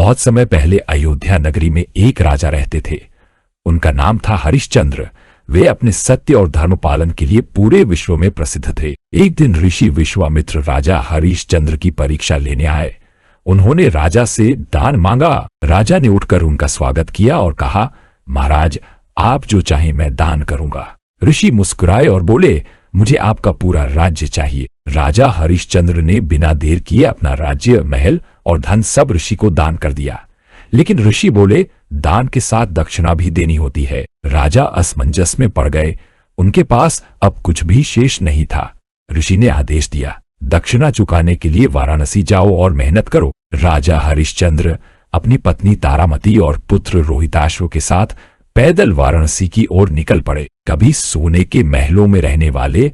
बहुत समय पहले अयोध्या नगरी में एक राजा रहते थे। उनका नाम था हरिश्चंद्र। वे अपने सत्य और धर्म पालन के लिए पूरे विश्व में प्रसिद्ध थे। एक दिन ऋषि विश्वामित्र राजा हरिश्चंद्र की परीक्षा लेने आए। उन्होंने राजा से दान मांगा। राजा ने उठकर उनका स्वागत किया और कहा, महाराज, आप जो चाहें मैं दान करूंगा। ऋषि मुस्कुराए और बोले, मुझे आपका पूरा राज्य चाहिए। राजा हरिश्चंद्र ने बिना देर किए अपना राज्य, महल और धन सब ऋषि को दान कर दिया। लेकिन ऋषि बोले, दान के साथ दक्षिणा भी देनी होती है। राजा असमंजस में पड़ गए। उनके पास अब कुछ भी शेष नहीं था। ऋषि ने आदेश दिया, दक्षिणा चुकाने के लिए वाराणसी जाओ और मेहनत करो। राजा हरिश्चंद्र अपनी पत्नी तारामती और पुत्र रोहिताश्व के साथ पैदल वाराणसी की ओर निकल पड़े। कभी सोने के महलों में रहने वाले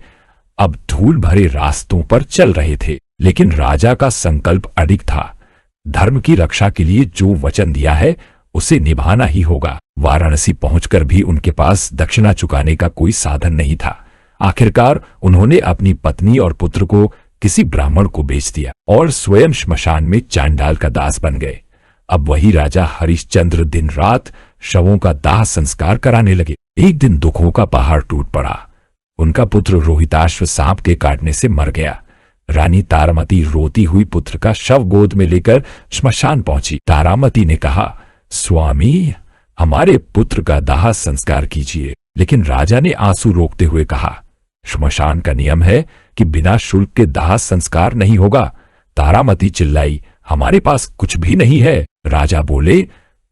अब धूल भरे रास्तों पर चल रहे थे। लेकिन राजा का संकल्प अडिग था। धर्म की रक्षा के लिए जो वचन दिया है उसे निभाना ही होगा। वाराणसी पहुंचकर भी उनके पास दक्षिणा चुकाने का कोई साधन नहीं था। आखिरकार उन्होंने अपनी पत्नी और पुत्र को किसी ब्राह्मण को बेच दिया और स्वयं श्मशान में चांडाल का दास बन गए। अब वही राजा हरिश्चंद्र दिन रात शवों का दाह संस्कार कराने लगे। एक दिन दुखों का पहाड़ टूट पड़ा। उनका पुत्र रोहिताश्व सांप के काटने से मर गया। रानी तारामती रोती हुई पुत्र का शव गोद में लेकर श्मशान पहुंची। तारामती ने कहा, स्वामी, हमारे पुत्र का दाह संस्कार कीजिए। लेकिन राजा ने आंसू रोकते हुए कहा, श्मशान का नियम है कि बिना शुल्क के दाह संस्कार नहीं होगा। तारामती चिल्लाई, हमारे पास कुछ भी नहीं है। राजा बोले,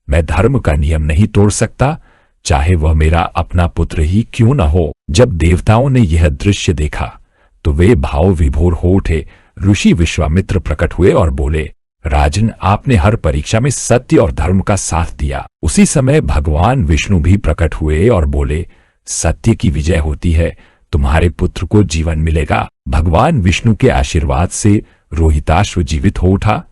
मैं धर्म का नियम नहीं तोड़ सकता, चाहे वह मेरा अपना पुत्र ही क्यों न हो। जब देवताओं ने यह दृश्य देखा तो वे भाव विभोर हो उठे। ऋषि विश्वामित्र प्रकट हुए और बोले, राजन, आपने हर परीक्षा में सत्य और धर्म का साथ दिया। उसी समय भगवान विष्णु भी प्रकट हुए और बोले, सत्य की विजय होती है, तुम्हारे पुत्र को जीवन मिलेगा। भगवान विष्णु के आशीर्वाद से रोहिताश्व जीवित हो उठा।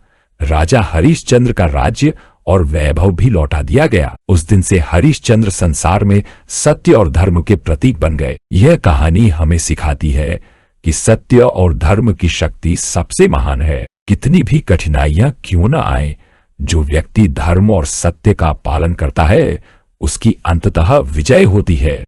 राजा हरिश्चंद्र का राज्य और वैभव भी लौटा दिया गया। उस दिन से हरिश्चंद्र संसार में सत्य और धर्म के प्रतीक बन गए। यह कहानी हमें सिखाती है कि सत्य और धर्म की शक्ति सबसे महान है। कितनी भी कठिनाइयां क्यों न आए, जो व्यक्ति धर्म और सत्य का पालन करता है उसकी अंततः विजय होती है।